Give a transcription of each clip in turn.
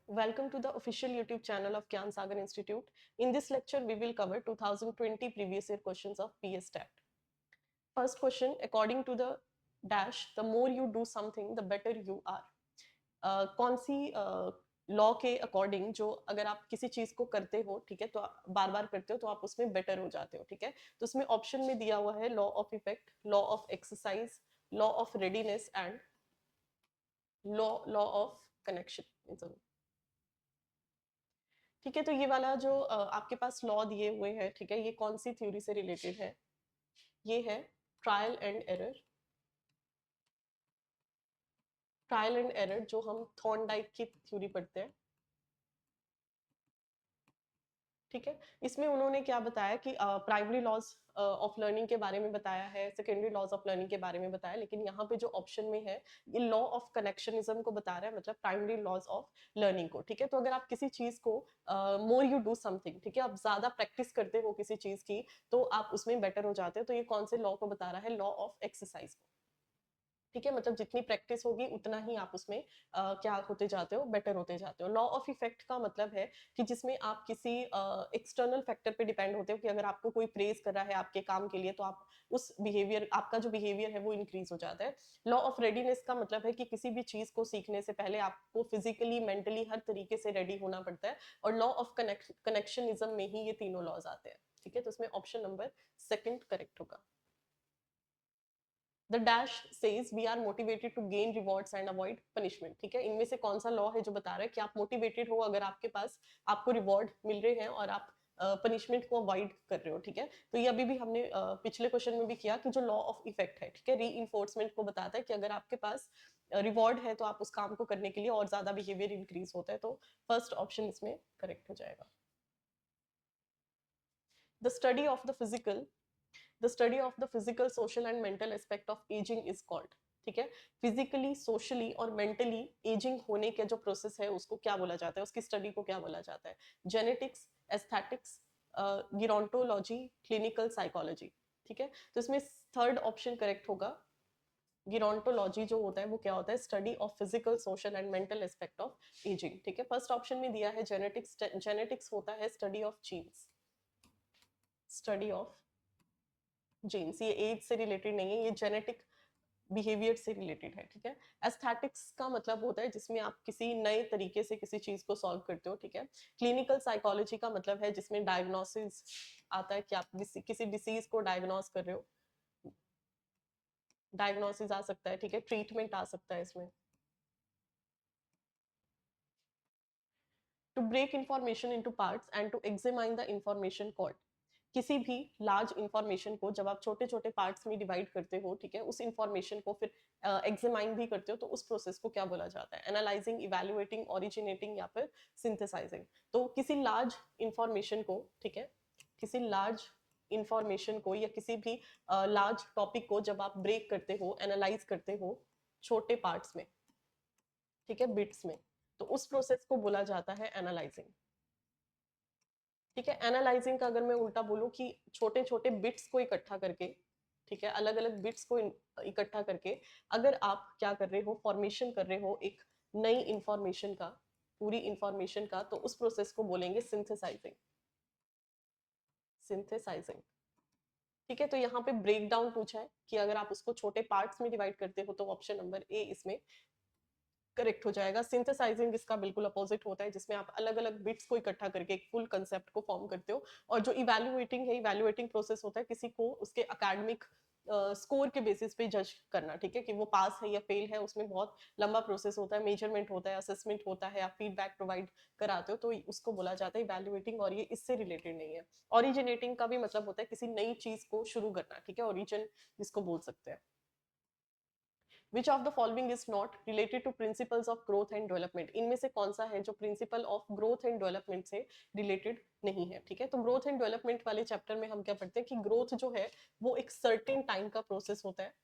Welcome to the official YouTube channel of Gyan Sagar Institute. In this lecture, we will cover 2020 previous year questions of PS Stat. First question, according to the dash, the more you do something, the better you are. कौन सी law के according जो अगर आप किसी चीज को करते हो, ठीक है, तो बार बार करते हो तो आप उसमें बेटर हो जाते हो, ठीक है। तो उसमें ऑप्शन में दिया हुआ है law of effect, law of exercise, law of readiness and law law of connection. ठीक है, तो ये वाला जो आपके पास लॉ दिए हुए हैं, ठीक है, ये कौन सी थ्योरी से रिलेटेड है? ये है trial and error. Trial and error जो हम थॉर्नडाइक की थ्योरी पढ़ते हैं, ठीक है। इसमें उन्होंने क्या बताया कि प्राइमरी लॉज ऑफ लर्निंग के बारे में बताया है, सेकेंडरी लॉज ऑफ लर्निंग के बारे में बताया, लेकिन यहाँ पे जो ऑप्शन में है ये लॉ ऑफ कनेक्शनिज्म को बता रहा है, मतलब प्राइमरी लॉज ऑफ लर्निंग को, ठीक है। तो अगर आप किसी चीज को मोर यू डू समथिंग, ठीक है, आप ज्यादा प्रैक्टिस करते हो किसी चीज की तो आप उसमें बेटर हो जाते हो। तो ये कौन से लॉ को बता रहा है? लॉ ऑफ एक्सरसाइज को, ठीक है। मतलब जितनी प्रैक्टिस होगी उतना ही आप उसमें क्या होते जाते हो, बेटर होते जाते हो। लॉ ऑफ इफेक्ट का मतलब है कि जिसमें आप किसी एक्सटर्नल फैक्टर पे डिपेंड होते हो, कि अगर आपको कोई प्रेज कर रहा है आपके काम के लिए तो आप उस बिहेवियर, आपका जो बिहेवियर है वो इंक्रीज हो जाता है। लॉ ऑफ रेडीनेस का मतलब है कि किसी भी चीज को सीखने से पहले आपको फिजिकली, मेंटली हर तरीके से रेडी होना पड़ता है। और लॉ ऑफ कनेक्शनिज्म में ही ये तीनों लॉज आते हैं, ठीक है। तो इसमें ऑप्शन नंबर सेकंड करेक्ट होगा। The dash says we are motivated to gain rewards and avoid punishment, ठीक है। इनमें से कौन सा लॉ है जो बता रहा है कि आप मोटिवेटेड हो अगर आपके पास आपको रिवॉर्ड मिल रहे हैं और आप पनिशमेंट को अवॉइड कर रहे हो, ठीक है। तो ये अभी भी हमने पिछले क्वेश्चन में भी किया कि जो लॉ ऑफ इफेक्ट है, ठीक है, री इन्फोर्समेंट को बताता है कि अगर आपके पास रिवॉर्ड है तो आप उस काम को करने के लिए और ज्यादा बिहेवियर इंक्रीज होता है। तो फर्स्ट ऑप्शन इसमें करेक्ट हो जाएगा। The study of the physical, the study of the physical, social and mental aspect of ageing is called, ठीक है। फिजिकली, सोशली और मेंटली एजिंग होने के जो प्रोसेस है उसको क्या बोला जाता है, उसकी स्टडी को क्या बोला जाता है? जेनेटिक्स, एस्थेटिक्स, गिरोंटोलॉजी, क्लिनिकल साइकोलॉजी, ठीक है। तो इसमें थर्ड ऑप्शन करेक्ट होगा। गिरोंटोलॉजी जो होता है वो क्या होता है? Study of physical, social and mental aspect of ageing, ठीक है। फर्स्ट ऑप्शन में दिया है जेनेटिक्स। जेनेटिक्स होता है study of genes, study of genes. ये एज से रिलेटेड नहीं है, ये जेनेटिक बिहेवियर से रिलेटेड है, ठीक है। एस्थेटिक्स का मतलब होता है जिसमें आप किसी नए तरीके से किसी चीज को सॉल्व करते हो, ठीक है। क्लिनिकल साइकोलॉजी का मतलब है जिसमें डायग्नोसिस आता है कि आप किसी डिसीज को डायग्नोस कर रहे हो। डायग्नोसिस आ सकता है, ठीक है, ट्रीटमेंट आ सकता है इसमें। To break information into parts and to examine the information called, किसी भी लार्ज इंफॉर्मेशन को जब आप छोटे छोटे पार्ट्स में डिवाइड करते हो, ठीक है, उस इंफॉर्मेशन को फिर एग्जामाइन भी करते हो तो उस प्रोसेस को क्या बोला जाता है? एनालाइजिंग, इवैल्यूएटिंग, ओरिजिनेटिंग या फिर सिंथेसाइजिंग। तो किसी लार्ज इंफॉर्मेशन को, ठीक है, किसी लार्ज इंफॉर्मेशन को या किसी भी लार्ज टॉपिक को जब आप ब्रेक करते हो, एनालाइज करते हो छोटे पार्ट्स में, ठीक है, बिट्स में, तो उस प्रोसेस को बोला जाता है एनालाइजिंग, ठीक है। एनालाइजिंग का अगर मैं उल्टा बोलूं कि छोटे छोटे बिट्स को इकट्ठा करके, ठीक है, अलग अलग बिट्स को इकट्ठा करके अगर आप क्या कर रहे हो, फॉर्मेशन कर रहे हो एक नई इंफॉर्मेशन का, पूरी इंफॉर्मेशन का, तो उस प्रोसेस को बोलेंगे सिंथेसाइजिंग, सिंथेसाइजिंग, ठीक है। तो यहाँ पे ब्रेक डाउन पूछा है कि अगर आप उसको छोटे पार्ट्स में डिवाइड करते हो तो ऑप्शन नंबर ए इसमें करेक्ट हो जाएगा। सिंथेसाइजिंग इसका बिल्कुल अपोजिट होता है जिसमें आप अलग अलग बिट्स को इकट्ठा करके एक फुल कंसेप्ट को फॉर्म करते हो। और जो इवैल्यूएटिंग है, इवैल्यूएटिंग प्रोसेस होता है किसी को उसके एकेडमिक स्कोर के बेसिस पे जज करना, ठीक है, कि वो पास है या फेल है। उसमें बहुत लंबा प्रोसेस होता है, मेजरमेंट होता है, असेसमेंट होता है, आप फीडबैक प्रोवाइड कराते हो, तो उसको बोला जाता है इवैल्यूएटिंग। और ये इससे रिलेटेड नहीं है। ओरिजिनेटिंग का भी मतलब होता है किसी नई चीज को शुरू करना, ठीक है, ओरिजिन जिसको बोल सकते हैं। Which of the following is not related to principles of growth and development? इनमें से कौन सा है जो principle of growth and development से रिलेटेड नहीं है, ठीक है। तो ग्रोथ एंड डेवलपमेंट वाले चैप्टर में हम क्या पढ़ते हैं कि ग्रोथ जो है वो एक सर्टेन टाइम का प्रोसेस होता है,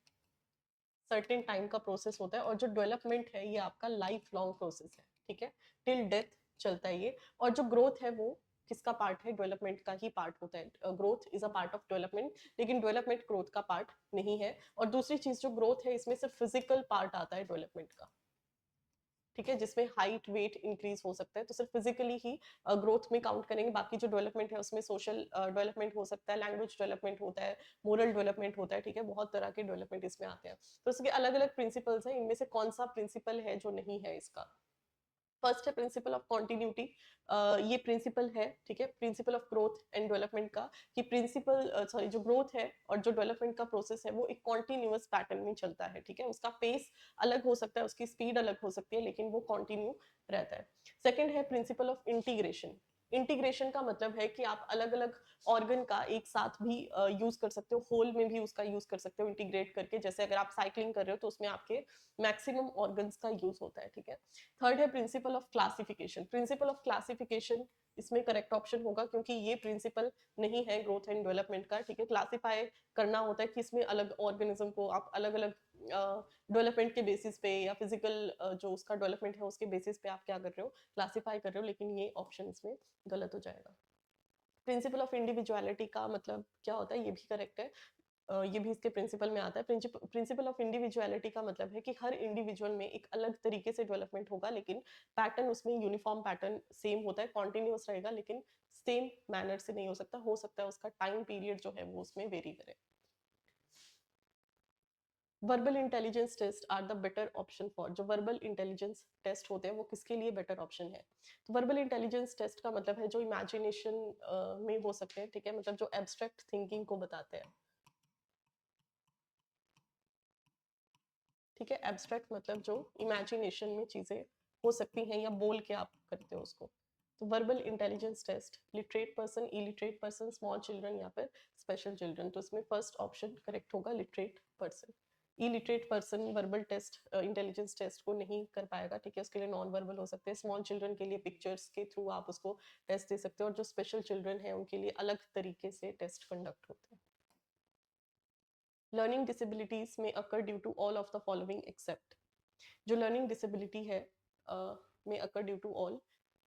सर्टेन टाइम का प्रोसेस होता है। और जो डेवलपमेंट है ये आपका लाइफ लॉन्ग प्रोसेस है, ठीक है, टिल डेथ चलता है ये। और जो ग्रोथ है वो किसका पार्ट है? डेवलपमेंट का ही पार्ट होता है। Growth is a part of development, लेकिन डेवलपमेंट ग्रोथ का पार्ट नहीं है। और दूसरी चीज जो ग्रोथ है इसमें सिर्फ फिजिकल पार्ट आता है डेवलपमेंट का, ठीक है, जिसमें हाइट वेट इंक्रीज हो सकता है, तो सिर्फ फिजिकली ही ग्रोथ में काउंट करेंगे, बाकी जो डेवलपमेंट है उसमें सोशल डेवलपमेंट हो सकता है, लैंग्वेज डेवलपमेंट होता है, मोरल डेवलपमेंट होता है, ठीक है, बहुत तरह के डेवलपमेंट इसमें आते हैं। तो इसके अलग अलग प्रिंसिपल्स हैं, इनमें से कौन सा प्रिंसिपल है जो नहीं है इसका? फर्स्ट है प्रिंसिपल ऑफ कॉन्टिन्यूटी। ये प्रिंसिपल है, ठीक है, principle of growth and development का, कि प्रिंसिपल सॉरी जो ग्रोथ है और जो डेवलपमेंट का प्रोसेस है वो एक कॉन्टिन्यूअस पैटर्न में चलता है, ठीक है, उसका पेस अलग हो सकता है, उसकी स्पीड अलग हो सकती है, लेकिन वो कॉन्टिन्यू रहता है। सेकेंड है प्रिंसिपल ऑफ इंटीग्रेशन। इंटीग्रेशन का मतलब है कि आप अलग अलग ऑर्गन का एक साथ भी यूज कर सकते हो, होल में भी उसका यूज कर सकते हो इंटीग्रेट करके, जैसे अगर आप साइकिलिंग कर रहे हो तो उसमें आपके मैक्सिमम ऑर्गन्स का यूज होता है, ठीक है। थर्ड है principle of classification. Principle of classification इसमें करेक्ट ऑप्शन होगा, क्योंकि ये प्रिंसिपल नहीं है ग्रोथ एंड डेवलपमेंट का, ठीक है। क्लासिफाई करना होता है कि इसमें अलग ऑर्गेनिज्म को आप अलग अलग डेवलपमेंट के बेसिस पे या फिजिकल जो उसका डेवलपमेंट है उसके बेसिस पे आप क्या कर रहे हो, क्लासिफाई कर रहे हो, लेकिन ये ऑप्शन इसमें गलत हो जाएगा। प्रिंसिपल ऑफ इंडिविजुअलिटी का मतलब क्या होता है, ये भी करेक्ट है, ये भी इसके प्रिंसिपल में आता है। प्रिंसिपल ऑफ इंडिविजुअलिटी का मतलब है कि हर इंडिविजुअल में एक अलग तरीके से डेवलपमेंट होगा, लेकिन पैटर्न उसमें यूनिफॉर्म पैटर्न सेम होता है, कॉन्टिन्यूस रहेगा, लेकिन सेम मैनर से नहीं हो सकता है उसका टाइम पीरियड जो है वो उसमें वेरी करे। Verbal intelligence test are the better option for, जो वर्बल इंटेलिजेंस टेस्ट होते हैं वो किसके लिए बेटर ऑप्शन है? तो वर्बल इंटेलिजेंस टेस्ट का मतलब है जो इमेजिनेशन में हो सकते हैं, ठीक है, मतलब जो एब्स्ट्रैक्ट थिंकिंग को बताते हैं, ठीक है, एब्स्ट्रैक्ट मतलब जो इमेजिनेशन में चीजें हो सकती हैं या बोल के आप करते हो उसको। तो verbal intelligence test, literate person, illiterate person, small children या फिर स्पेशल चिल्ड्रन, तो इसमें फर्स्ट ऑप्शन करेक्ट होगा, literate person. Illiterate person verbal test intelligence test को नहीं कर पाएगा, ठीक है, उसके लिए नॉन वर्बल हो सकते हैं। स्मॉल चिल्ड्रन के लिए पिक्चर्स के थ्रू आप उसको टेस्ट दे सकते हो, और जो स्पेशल चिल्ड्रन है उनके लिए अलग तरीके से टेस्ट कंडक्ट होते हैं। लर्निंग डिसेबिलिटीज में occur due to all of the following except, जो लर्निंग डिसेबिलिटी है में अकर ड्यू टू ऑल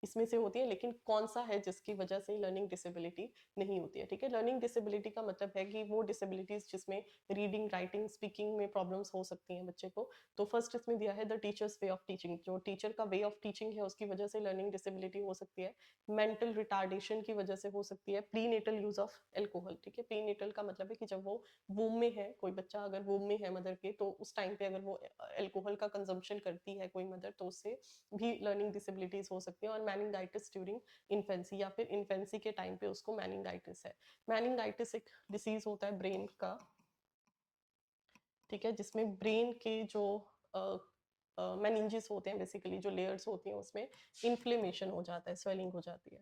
इसमें से होती है, लेकिन कौन सा है जिसकी वजह से लर्निंग डिसेबिलिटी नहीं होती है, ठीक है। लर्निंग डिसेबिलिटी का मतलब है कि वो डिसेबिलिटीज जिसमें रीडिंग राइटिंग स्पीकिंग में प्रॉब्लम्स हो सकती हैं बच्चे को। तो फर्स्ट इसमें दिया है the teachers way of teaching, जो टीचर का वे ऑफ टीचिंग है उसकी वजह से लर्निंग डिसेबिलिटी हो सकती है। मेंटल रिटार्डेशन की वजह से हो सकती है। प्रीनेटल यूज ऑफ एल्कोहल, ठीक है, प्रीनेटल का मतलब है कि जब वो वूम में है, कोई बच्चा अगर वूम में है मदर के, तो उस टाइम पे अगर वो एल्कोहल का कंजम्पशन करती है कोई मदर, तो उससे भी लर्निंग डिसेबिलिटीज हो सकती है। और मैनिंगाइटिस ड्यूरिंग इन्फेंसी, या फिर इन्फेंसी के टाइम पे उसको मैनिंगाइटिस है। मैनिंगाइटिस एक डिसीज होता है ब्रेन का, ठीक है, जिसमें ब्रेन के जो मेनिंजेस होते हैं, बेसिकली जो लेयर्स होती हैं उसमें इन्फ्लेमेशन हो जाता है, स्वेलिंग हो जाती है,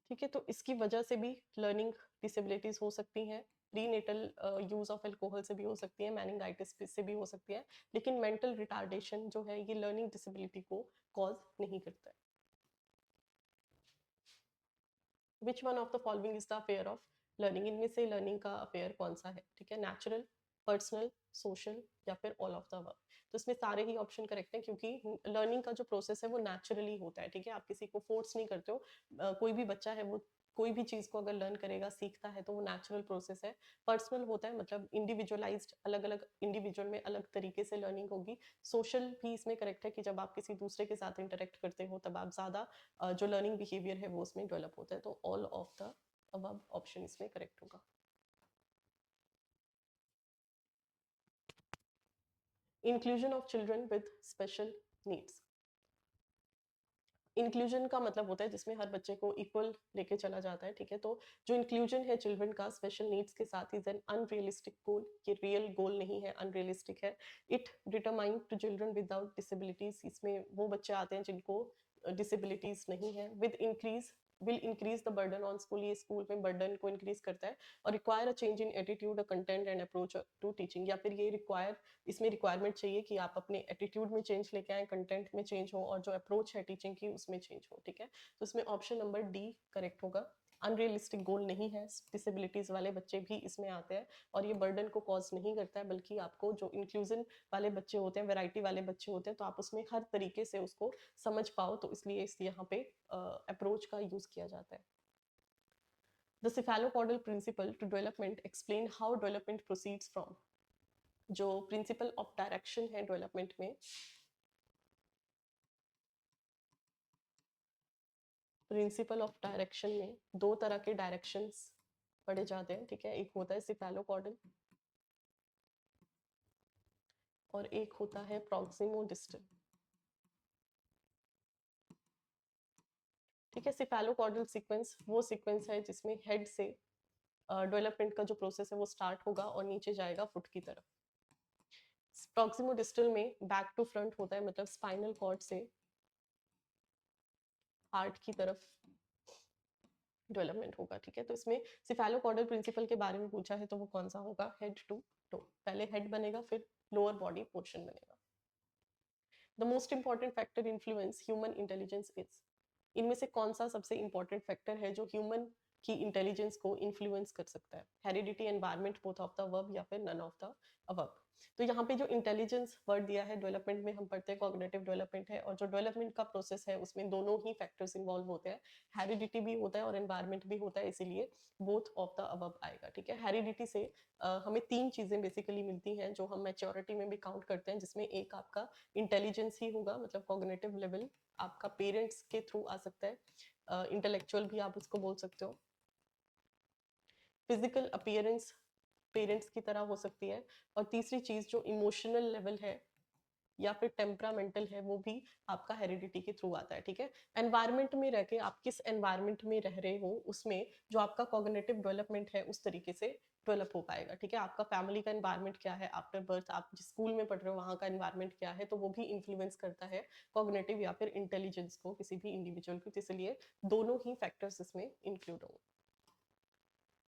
ठीक है। तो इसकी वजह से भी लर्निंग डिसेबिलिटीज हो सकती हैं। प्रीनेटल यूज ऑफ एल्कोहल से भी हो सकती है, मैनिंगाइटिस से भी हो सकती है, लेकिन मेंटल रिटार्डेशन जो है ये लर्निंग डिसेबिलिटी को कॉज नहीं करता है। विच one of the following is the affair of learning, इनमें से लर्निंग का अफेयर कौन सा है, ठीक है, नेचुरल, पर्सनल, सोशल या फिर ऑल ऑफ द अबव। तो इसमें सारे ही ऑप्शन करेक्ट हैं, क्योंकि लर्निंग का जो प्रोसेस है वो नेचुरली होता है, ठीक है, आप किसी को फोर्स नहीं करते हो। कोई भी बच्चा है वो कोई भी चीज को अगर लर्न करेगा सीखता है तो वो नेचुरल प्रोसेस है। पर्सनल होता है, मतलब इंडिविजुअलाइज्ड, अलग अलग इंडिविजुअल में अलग तरीके से लर्निंग होगी। सोशल भी इसमें करेक्ट है कि जब आप किसी दूसरे के साथ इंटरेक्ट करते हो तब आप ज्यादा जो लर्निंग बिहेवियर है वो उसमें डेवलप होता है। तो all of the above option इसमें करेक्ट होगा। Inclusion of children with special needs, inclusion का मतलब होता है जिसमें हर बच्चे को इक्वल लेके चला जाता है, ठीक है। तो जो इंक्लूजन है चिल्ड्रन का स्पेशल नीड्स के साथ इज एन अनरियलिस्टिक गोल, ये रियल गोल नहीं है, अनरियलिस्टिक है। It determine to children without disabilities, इसमें वो बच्चे आते हैं जिनको डिसेबिलिटीज नहीं है। With increase will increase the burden on school, ये स्कूल में बर्डन को इंक्रीज करता है। और require a change in attitude, a content and approach to teaching, या फिर ये रिक्वायर, इसमें रिक्वायरमेंट चाहिए कि आप अपने एटीट्यूड में चेंज लेके आए, कंटेंट में चेंज हो, और जो अप्रोच है टीचिंग की उसमें चेंज हो, ठीक है। तो इसमें ऑप्शन नंबर डी करेक्ट होगा। अनरियलिस्टिक गोल नहीं है, डिसेबिलिटीज वाले बच्चे भी इसमें आते हैं, और ये बर्डन को कॉज नहीं करता है, बल्कि आपको जो इंक्लूजन वाले बच्चे होते हैं, वैरायटी वाले बच्चे होते हैं, तो आप उसमें हर तरीके से उसको समझ पाओ, तो इसलिए इस यहाँ पे अप्रोच का यूज किया जाता है। The cephalopodal principle to development explain how development proceeds from, जो प्रिंसिपल ऑफ डायरेक्शन है डेवलपमेंट में, प्रिंसिपल ऑफ डायरेक्शन में दो तरह के डायरेक्शंस पढ़े जाते हैं, ठीक है। एक होता है सिफेलोकॉर्डल और एक होता है प्रॉक्सिमो डिस्टल, ठीक है। सिफेलोकॉर्डल सीक्वेंस वो सीक्वेंस है जिसमें हेड से डेवलपमेंट का जो प्रोसेस है वो स्टार्ट होगा और नीचे जाएगा फुट की तरफ। प्रॉक्सिमो डिस्टल में बैक टू फ्रंट होता है, मतलब स्पाइनल कॉर्ड से हार्ट की तरफ डेवलपमेंट होगा, ठीक है। तो इसमें सिफेलोकॉर्डल प्रिंसिपल के बारे में पूछा है तो वो कौन सा होगा, हेड टू टो। पहले हेड बनेगा फिर लोअर बॉडी पोर्शन बनेगा। The most important factor influence human intelligence is, इनमें से कौन सा सबसे इंपॉर्टेंट फैक्टर है जो ह्यूमन की इंटेलिजेंस को इन्फ्लुएंस कर सकता है, heredity, environment, both of the above या फिर नन ऑफ द अबव। तो यहाँ पे जो इंटेलिजेंस वर्ड दिया है, डेवलपमेंट में हम पढ़ते हैं कॉग्निटिव डेवलपमेंट है, और जो डेवलपमेंट का प्रोसेस है उसमें दोनों ही फैक्टर्स इन्वॉल्व होते हैं, हेरिडिटी भी होता है और एनवायरमेंट भी होता है, इसीलिए बोथ ऑफ द अबव आएगा, ठीक है। हेरिडिटी से हमें तीन चीजें बेसिकली मिलती हैं जो हम मैच्योरिटी में भी काउंट करते हैं, जिसमें एक आपका इंटेलिजेंस ही होगा, मतलब कॉग्निटिव लेवल आपका पेरेंट्स के थ्रू आ सकता है, इंटेलेक्चुअल भी आप उसको बोल सकते हो। फिजिकल अपीयरेंस पेरेंट्स की तरह हो सकती है, और तीसरी चीज जो इमोशनल लेवल है या फिर टेम्परामेंटल है वो भी आपका हेरिडिटी के थ्रू आता है, ठीक है। एनवायरमेंट में रह के आप किस एनवायरमेंट में रह रहे हो उसमें जो आपका कॉग्निटिव डेवलपमेंट है उस तरीके से डेवलप हो पाएगा, ठीक है। आपका फैमिली का एनवायरमेंट क्या है, आफ्टर बर्थ आप जिस स्कूल में पढ़ रहे हो वहाँ का एनवायरमेंट क्या है, तो वो भी इन्फ्लुएंस करता है कॉग्निटिव या फिर इंटेलिजेंस को किसी भी इंडिविजुअल को, इसलिए दोनों ही फैक्टर्स इसमें इंक्लूड होंगे।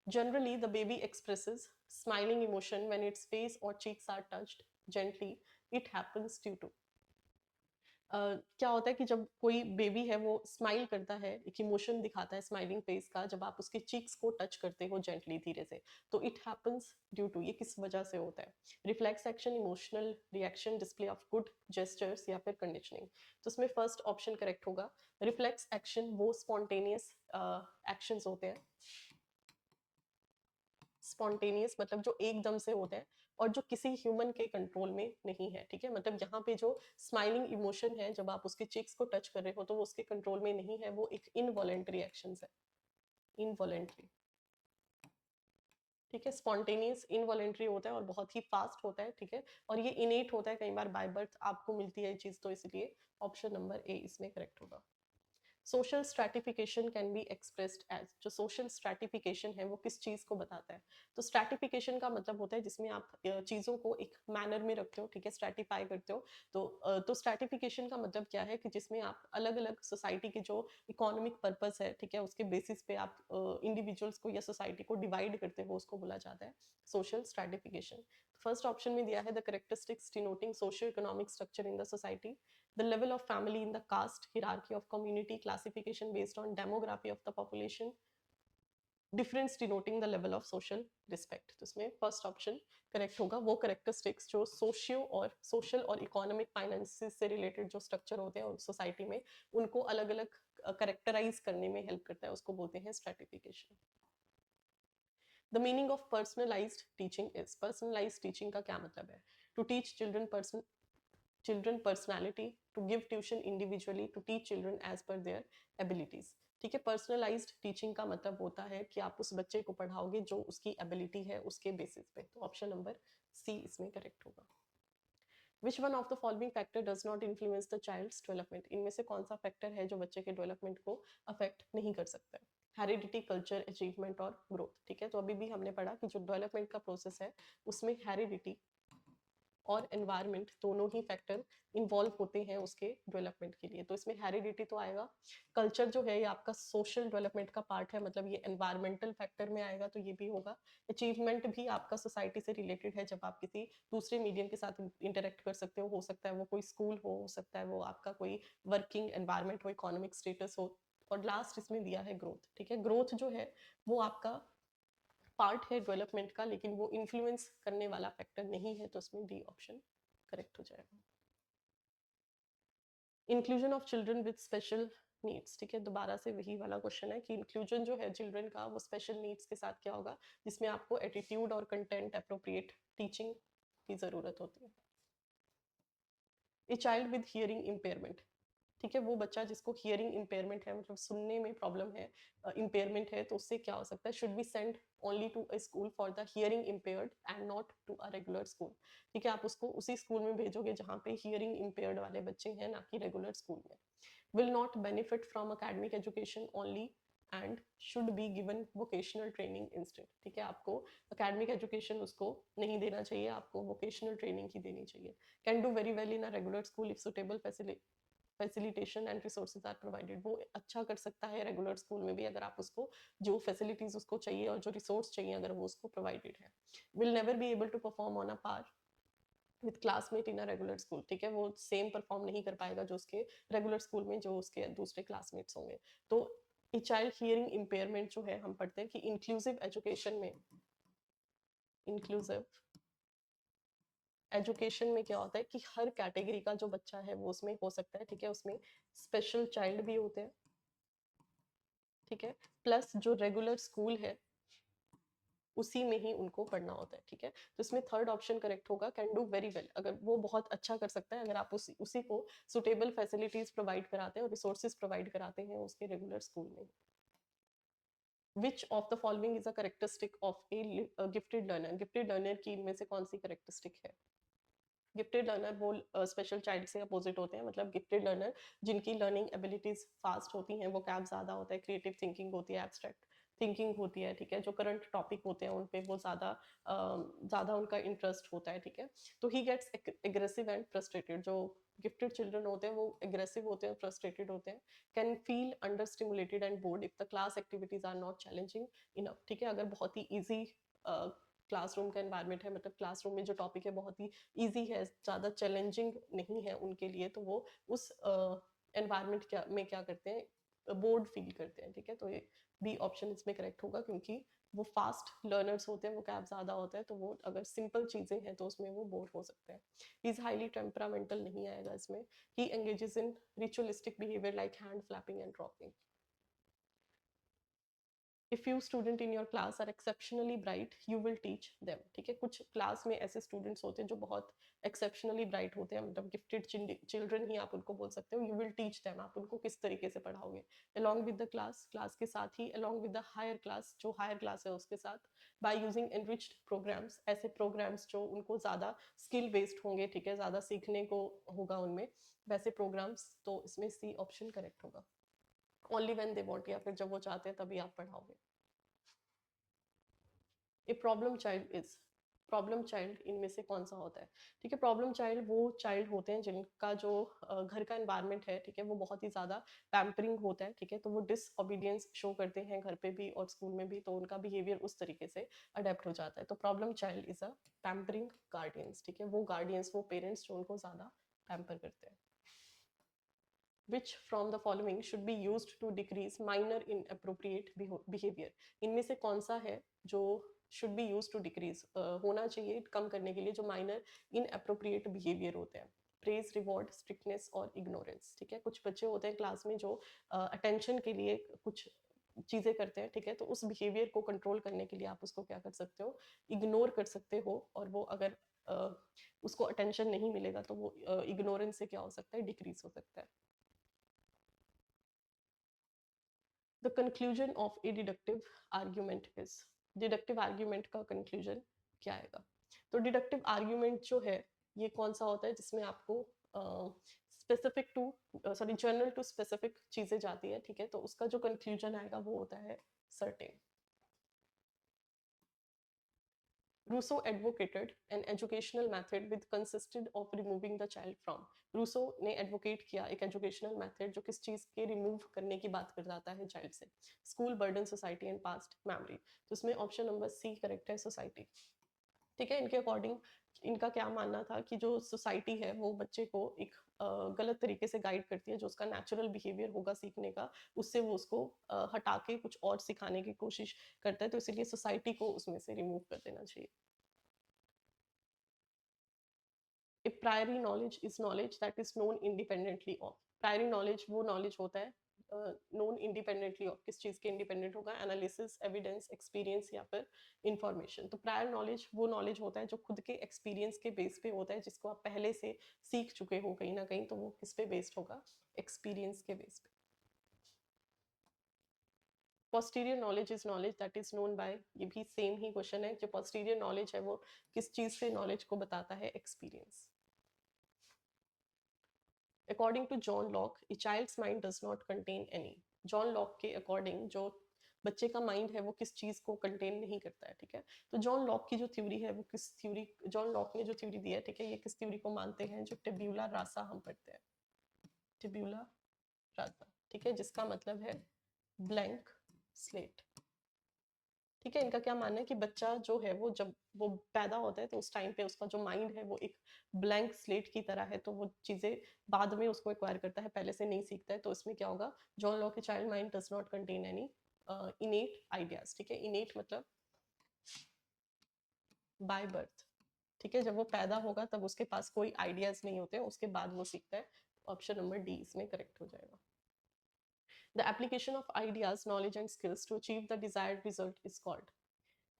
Generally, the baby expresses smiling emotion when its face or cheeks are touched gently. It happens due to क्या होता है कि जब कोई बेबी है वो स्माइल करता है, एक इमोशन दिखाता है स्माइलिंग फेस का, जब आप उसके चीक्स को टच करते हो जेंटली धीरे से, तो इट हैपन्स ड्यू टू, ये किस वजह से होता है, reflex action, emotional reaction, display of good gestures या फिर कंडीशनिंग। तो इसमें फर्स्ट ऑप्शन करेक्ट होगा। रिफ्लेक्स एक्शन वो स्पॉन्टेनियस एक्शंस होते हैं, स्पॉन्टेनियस मतलब जो एकदम से होते हैं और जो किसी ह्यूमन के कंट्रोल में नहीं है, ठीक है। मतलब यहाँ पे जो स्माइलिंग इमोशन है जब आप उसके चीक्स को टच कर रहे हो तो वो उसके कंट्रोल में नहीं है, वो एक इनवॉलेंट्री एक्शन है, इनवॉलेंट्री, ठीक है। स्पॉन्टेनियस इनवॉलेंट्री होता है और बहुत ही फास्ट होता है, ठीक है। और ये इनेट होता है, कई बार बाय बर्थ आपको मिलती है ये चीज, तो इसलिए ऑप्शन नंबर ए इसमें करेक्ट होगा। Social stratification can be expressed as, जो सोशल स्ट्रैटिफिकेशन है वो किस चीज को बताता है, तो स्ट्रैटिफिकेशन का मतलब होता है जिसमें आप चीजों को एक मैनर में रखते हो, ठीक है, स्ट्रैटिफाई करते हो। तो स्ट्रैटिफिकेशन का मतलब क्या है कि जिसमें आप अलग अलग सोसाइटी के जो इकोनॉमिक पर्पस है, ठीक है, उसके बेसिस पे आप इंडिविजुअल्स को या सोसाइटी को डिवाइड करते हो, उसको बोला जाता है सोशल स्ट्रैटिफिकेशन। फर्स्ट ऑप्शन में दिया है the characteristics denoting socio economic structure in the society, the level of family in the caste hierarchy of community, classification based on demography of the population, difference denoting the level of social respect। तो इसमें first option correct होगा। वो characteristics जो social और economic finances से related जो structure होते हैं सोसाइटी में, उनको अलग अलग करेक्टराइज करने में हेल्प करता है, उसको बोलते हैं stratification. The meaning of personalised teaching is, personalised teaching का क्या मतलब है, to teach children personality, to give tuition individually, to teach children as per their abilities, ठीक है। पर्सनलाइज्ड टीचिंग का मतलब होता है कि आप उस बच्चे को पढ़ाओगे जो उसकी एबिलिटी है उसके बेसिस पे, तो ऑप्शन नंबर सी इसमें करेक्ट होगा। Which one of the following factor does not influence the child's development, इनमें से कौन सा फैक्टर है जो बच्चे के डेवलपमेंट को अफेक्ट नहीं कर सकता है, हेरिडिटी, कल्चर, अचीवमेंट और ग्रोथ, ठीक है। तो अभी भी हमने पढ़ा कि जो डेवलपमेंट का प्रोसेस है उसमें हेरिडिटी और एनवायरनमेंट दोनों ही फैक्टर इन्वॉल्व होते हैं उसके डेवलपमेंट के लिए, तो इसमें हेरिडिटी तो आएगा। कल्चर जो है ये आपका सोशल डेवलपमेंट का पार्ट है, मतलब ये एनवायरमेंटल फैक्टर में आएगा, तो ये भी होगा। अचीवमेंट भी आपका सोसाइटी से रिलेटेड है, जब आप किसी दूसरे मीडियम के साथ इंटरेक्ट कर सकते हो सकता है वो कोई स्कूल हो सकता है वो आपका कोई वर्किंग एनवायरमेंट हो, इकोनॉमिक स्टेटस हो। और लास्ट इसमें दिया है ग्रोथ, ठीक है। ग्रोथ जो है वो आपका पार्ट है डेवलपमेंट का, लेकिन वो इन्फ्लुएंस करने वाला फैक्टर नहीं है, तो उसमें डी ऑप्शन करेक्ट हो जाएगा। Inclusion of children with special needs, ठीक है, दोबारा से वही वाला क्वेश्चन है कि इंक्लूजन जो है चिल्ड्रन का वो स्पेशल नीड्स के साथ क्या होगा, जिसमें आपको एटीट्यूड और कंटेंट अप्रोप्रिएट टीचिंग की जरूरत होती है। A child with hearing impairment, ठीक है, वो बच्चा जिसको हियरिंग इम्पेयरमेंट है, मतलब सुनने में प्रॉब्लम है, इम्पेयरमेंट है, तो उससे क्या हो सकता है, should be send only to a school for the hearing impaired and not to a regular school. ठीक है, आप उसको उसी स्कूल में भेजोगे जहाँ पे हियरिंग इम्पेयर्ड वाले बच्चे हैं, ना कि रेगुलर स्कूल में। Will not benefit from academic education only and should be given vocational training instant. ठीक है, आपको अकेडमिक एजुकेशन उसको नहीं देना चाहिए, आपको वोकेशनल ट्रेनिंग ही देनी चाहिए। Can do very well in a regular school if suitable facilitation and resources are provided. वो अच्छा कर सकता है रेगुलर स्कूल में भी, अगर आप उसको जो फैसिलिटीज उसको चाहिए और जो रिसोर्स चाहिए अगर वो उसको प्रोवाइडेड है। Will never be able to perform on a par with classmate in a regular school. ठीक है, वो सेम परफॉर्म नहीं कर पाएगा जो उसके रेगुलर स्कूल में जो उसके दूसरे क्लासमेट्स होंगे। तो ए चाइल्ड हियरिंग इम्पेयरमेंट जो है, हम पढ़ते हैं कि इंक्लूसिव एजुकेशन में, इंक्लूसिव एजुकेशन में क्या होता है कि हर कैटेगरी का जो बच्चा है वो उसमें हो सकता है। ठीक है, उसमें स्पेशल चाइल्ड भी होते हैं, ठीक है, प्लस जो रेगुलर स्कूल है उसी में ही उनको पढ़ना होता है। ठीक है, तो इसमें थर्ड ऑप्शन करेक्ट होगा, कैन डू वेरी वेल। अगर वो बहुत अच्छा कर सकता है अगर आप उसी को सुटेबल फैसिलिटीज प्रोवाइड कराते हैं और रिसोर्सेज प्रोवाइड कराते हैं उसके रेगुलर स्कूल में। Which of the following is a characteristic of A gifted learner, gifted learner की इनमें से कौन सी करेक्टरिस्टिक है। गिफ्टेड लर्नर वो स्पेशल चाइल्ड से अपोजिट होते हैं, मतलब गिफ्टेड लर्नर जिनकी लर्निंग एबिलिटीज फास्ट होती हैं, वो कैब ज़्यादा होता है, क्रिएटिव थिंकिंग होती है, एब्स्ट्रैक्ट थिंकिंग होती है। ठीक है, जो करंट टॉपिक होते हैं उन पे वो ज़्यादा उनका इंटरेस्ट होता है। ठीक है, तो he gets aggressive and frustrated. जो गिफ्टेड चिल्ड्रन होते हैं वो एग्रेसिव होते हैं, फ्रस्ट्रेटेड होते हैं, can feel under stimulated and bored if the class activities are not challenging enough. ठीक है, अगर बहुत ही ईजी क्लासरूम का एनवायरनमेंट है, मतलब क्लासरूम में जो टॉपिक है बहुत ही ईजी है, ज़्यादा चैलेंजिंग नहीं है उनके लिए, तो वो उस एनवायरनमेंट में क्या करते हैं, बोर्ड फील करते हैं। ठीक है, तो ये बी ऑप्शन इसमें करेक्ट होगा, क्योंकि वो फास्ट लर्नर्स होते हैं, वो कैब ज़्यादा होता है, तो वो अगर सिंपल चीज़ें हैं तो उसमें वो बोर हो सकते हैं। इज हाईली टेम्परामेंटल नहीं आएगा इसमें। He engages in ritualistic behaviour like hand flapping and dropping. If you student in your class are exceptionally bright you will teach them. ठीक है, कुछ क्लास में ऐसे स्टूडेंट्स होते हैं जो बहुत एक्सेप्शनली ब्राइट होते हैं, मतलब गिफ्टेड चिल्ड्रन ही आप उनको बोल सकते हो। यू विल टीच देम, आप उनको किस तरीके से पढ़ाओगे, along with the class, class के साथ ही, along with the higher class, जो हायर क्लास है उसके साथ, बाय यूजिंग एनरिच्ड प्रोग्राम्स, ऐसे प्रोग्राम्स जो उनको ज़्यादा स्किल बेस्ड होंगे। ठीक है, ज़्यादा सीखने को होगा उनमें, वैसे प्रोग्राम्स। तो इसमें सी ऑप्शन करेक्ट होगा। ओनली व्हेन दे वांट, या फिर जब वो चाहते हैं तभी आप पढ़ाओगे। A problem child is, problem child इनमें से कौन सा होता है। ठीक है, प्रॉब्लम चाइल्ड वो चाइल्ड होते हैं जिनका जो घर का एनवायरनमेंट है, ठीक है, वो बहुत ही ज़्यादा पैम्परिंग होता है। ठीक है, तो वो डिसओबीडियंस शो करते हैं घर पे भी और स्कूल में भी, तो उनका बिहेवियर उस तरीके से अडेप्ट हो जाता है। तो problem child is a pampering guardians. ठीक है, वो गार्डियंस, वो पेरेंट्स जो उनको ज़्यादा पैम्पर करते हैं। Which from the following should be used to decrease minor inappropriate behavior? इनमें से कौन सा है जो should be used to decrease, होना चाहिए कम करने के लिए, जो minor inappropriate behavior होते हैं। प्रेज, रिवॉर्ड, स्ट्रिक्टनेस और इग्नोरेंस। ठीक है, कुछ बच्चे होते हैं क्लास में जो अटेंशन के लिए कुछ चीज़ें करते हैं। ठीक है, तो उस बिहेवियर को कंट्रोल करने के लिए आप उसको क्या कर सकते हो, इग्नोर कर सकते हो, और वो अगर उसको अटेंशन नहीं मिलेगा तो वो इग्नोरेंस से क्या हो सकता है, डिक्रीज हो सकता है। The conclusion of a deductive argument is, deductive argument का कंक्लूजन क्या आएगा। तो डिडक्टिव आर्ग्यूमेंट जो है ये कौन सा होता है जिसमें आपको specific to, sorry, general to specific चीजें जाती है। ठीक है, तो उसका जो कंक्लूजन आएगा वो होता है certain. Rousseau advocated an educational method which consisted of removing the child from. Rousseau ने एडवोकेट किया एक एजुकेशनल मेथड जो किस चीज़ के रिमूव करने की बात कर जाता है चाइल्ड से, school, burden, society and past memory. तो इसमें ऑप्शन नंबर सी करेक्ट है, सोसाइटी। ठीक है, इनके अकॉर्डिंग इनका क्या मानना था कि जो सोसाइटी है वो बच्चे को एक गलत तरीके से गाइड करती है, जो उसका नेचुरल बिहेवियर होगा सीखने का, उससे वो उसको हटा के कुछ और सिखाने की कोशिश करता है, तो इसीलिए सोसाइटी को उसमें से रिमूव कर देना चाहिए। A priori knowledge is knowledge that is known independently of. Priori knowledge वो नॉलेज होता है नोन इंडिपेंडेंटली ऑफ, किस चीज़ के इंडिपेंडेंट होगा, एनालिसिस, एविडेंस, एक्सपीरियंस या फिर इंफॉर्मेशन। तो प्रायर नॉलेज वो नॉलेज होता है जो खुद के एक्सपीरियंस के बेस पे होता है, जिसको आप पहले से सीख चुके हो कहीं ना कहीं, तो वो किस पे बेस्ड होगा, एक्सपीरियंस के बेस पे। Posterior knowledge is knowledge that is known by, ये भी सेम ही क्वेश्चन है, जो पोस्टीरियर नॉलेज है वो किस चीज से नॉलेज को बताता है, experience. According to John Locke, a child's mind does not contain any. John Locke के अकॉर्डिंग जो बच्चे का माइंड है वो किस चीज को कंटेन नहीं करता है, ठीक है। तो जॉन लॉक की जो थ्योरी है वो किस थ्योरी, जॉन लॉक ने जो थ्योरी दी है, ठीक है, ये किस थ्योरी को मानते हैं, जो टेब्यूला रासा हम पढ़ते हैं, टेब्यूला रासा, ठीक है, जिसका मतलब है ब्लैंक स्लेट, ठीक है। इनका क्या मानना है कि बच्चा जो है वो जब वो पैदा होता है तो उस टाइम पे उसका जो माइंड है वो एक ब्लैंक स्लेट की तरह है, तो वो चीज़ें बाद में उसको एक्वायर करता है, पहले से नहीं सीखता है। तो इसमें क्या होगा, जॉन लॉक के child mind does not contain any इनेट ideas, ठीक है। इनेट मतलब बाय बर्थ, ठीक है, जब वो पैदा होगा तब उसके पास कोई आइडियाज नहीं होते, उसके बाद वो सीखता है। ऑप्शन नंबर डी इसमें करेक्ट हो जाएगा। The application of ideas, knowledge and skills to achieve the desired result is called.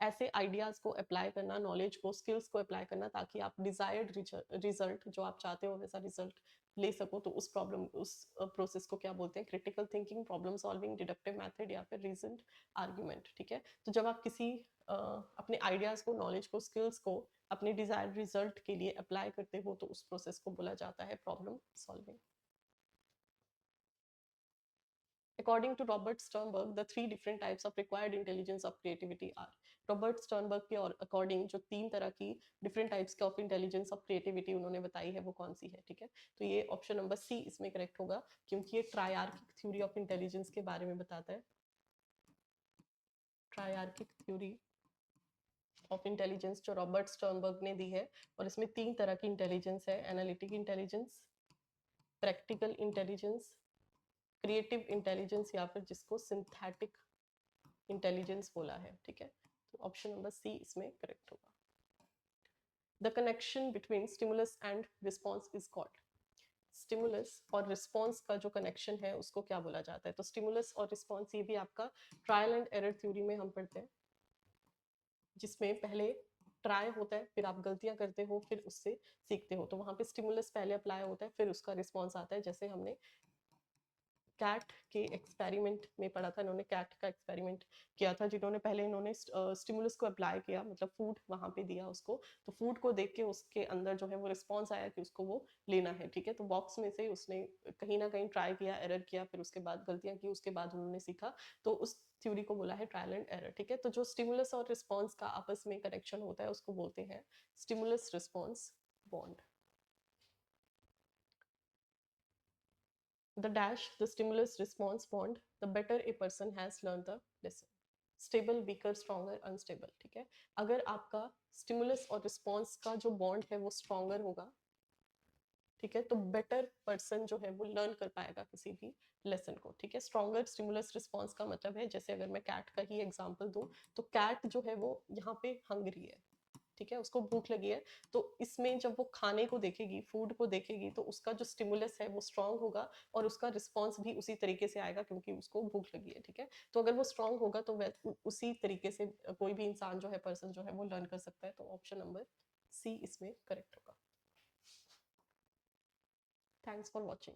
ऐसे आइडियाज को अप्लाई करना, नॉलेज को, स्किल्स को अप्लाई करना, ताकि आप डिजायर्ड रिजल्ट जो आप चाहते हो वैसा रिजल्ट ले सको, तो उस प्रॉब्लम, उस प्रोसेस को क्या बोलते हैं, critical thinking, problem solving, deductive method या फिर रीजन्ड आर्ग्यूमेंट, ठीक है। तो जब आप किसी अपने आइडियाज को, नॉलेज को, स्किल्स को अपने डिजायर्ड रिजल्ट के लिए अप्लाई करते हो, तो उस प्रोसेस को बोला जाता है problem solving. According to Robert Sternberg, the three different types of required intelligence of creativity are. Robert Sternberg के और अकॉर्डिंग जो तीन तरह की डिफरेंट टाइप्स के ऑफ इंटेलिजेंस ऑफ क्रिएटिविटी उन्होंने बताई है वो कौन सी है, ठीक है। तो ये ऑप्शन नंबर सी इसमें करेक्ट होगा, क्योंकि ये ट्रायआर्किक थ्योरी ऑफ इंटेलिजेंस के बारे में बताता है। ट्रायआर्किक थ्योरी ऑफ इंटेलिजेंस जो रॉबर्ट स्टर्नबर्ग ने दी है, और इसमें तीन तरह की इंटेलिजेंस है, analytic intelligence, practical intelligence, creative intelligence या फिर जिसको सिंथेटिक इंटेलिजेंस बोला है, ठीक है। तो ऑप्शन नंबर सी इसमें करेक्ट होगा। The connection between stimulus and response is called. Stimulus और रिस्पॉन्स का जो कनेक्शन है उसको क्या बोला जाता है, तो स्टिमुलस और रिस्पॉन्स ये भी आपका ट्रायल एंड एरर थ्योरी में हम पढ़ते हैं, जिसमें पहले ट्राई होता है, फिर आप गलतियां करते हो, फिर उससे सीखते हो। तो वहां पे स्टिमुलस पहले अप्लाई होता है, फिर उसका रिस्पॉन्स आता है। जैसे हमने कैट के एक्सपेरिमेंट में पढ़ा था, इन्होंने कैट का एक्सपेरिमेंट किया था, जिन्होंने पहले इन्होंने स्टिमुलस को अप्लाई किया, मतलब फूड वहां पे दिया उसको, तो फूड को देख के उसके अंदर जो है वो रिस्पॉन्स आया कि उसको वो लेना है, ठीक है। तो बॉक्स में से उसने कहीं ना कहीं ट्राई किया, एरर किया, फिर उसके बाद गलतियां की, उसके बाद उन्होंने सीखा, तो उस थ्योरी को बोला है ट्रायल एंड एरर, ठीक है। तो जो स्टिमुलस और रिस्पॉन्स का आपस में कनेक्शन होता है उसको बोलते हैं stimulus response bond. The dash, the stimulus response bond, the better a person has learned the lesson. Stable, weaker, stronger, unstable, ठीक है। अगर आपका स्टिमुलस और रिस्पॉन्स का जो बॉन्ड है वो स्ट्रॉन्गर होगा, ठीक है, तो बेटर पर्सन जो है वो लर्न कर पाएगा किसी भी लेसन को, ठीक है। स्ट्रॉन्गर स्टिमुलस रिस्पॉन्स का मतलब है, जैसे अगर मैं कैट का ही एग्जांपल दूं, तो कैट जो है वो यहाँ पे हंग्री है, ठीक है, उसको भूख लगी है, तो इसमें जब वो खाने को देखेगी, फूड को देखेगी, तो उसका जो स्टिमुलस है वो स्ट्रांग होगा और उसका रिस्पॉन्स भी उसी तरीके से आएगा, क्योंकि उसको भूख लगी है, ठीक है। तो अगर वो स्ट्रांग होगा तो उसी तरीके से कोई भी इंसान जो है, पर्सन जो है वो लर्न कर सकता है। तो ऑप्शन नंबर सी इसमें करेक्ट होगा। Thanks for watching.